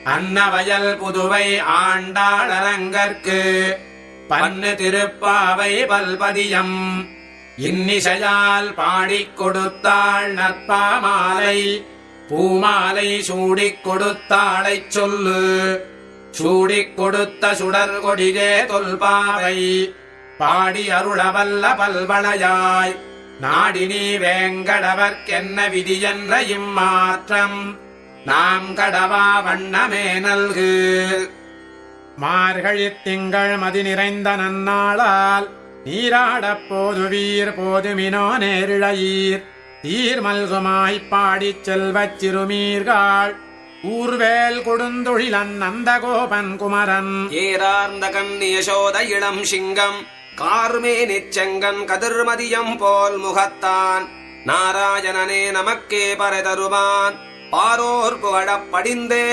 அன்னவயல் புதுவை ஆண்டாளரங்கற்கு பன்னு திருப்பாவை பல்பதியம் இன்னிசையால் பாடிக் கொடுத்தாள் நற்பாமாலை பூமாலை சூடிக் கொடுத்தாளைச் சொல்லு சூடிக் கொடுத்த சுடர் கொடியே தொல்பாவை பாடி அருளவல்ல பல்வளையாய் நாடினி வேங்கடவர்க்கென்ன விதியென்ற இம்மாற்றம் நாம் கடவா வண்ணமே நல்கு. மார்கழித் திங்கள் மதி நிறைந்த நன்னாளால் நீராடப் போதுவீர் போதுமினோ நேரிழையீர் தீர்மல்குமாய்ப் பாடிச் செல்வச் சிறுமீர்கள் ஊர்வேல் கொடுந்தொழிலன் நந்தகோபன் குமரன் ஏரார்ந்த கண்ணி யசோத இளம் சிங்கம் கார்மேனிச் செங்கன் கதிர்மதியம் போல் முகத்தான் நாராயணனே நமக்கே பறை தருவான் பாரோர் புகழப் படிந்தே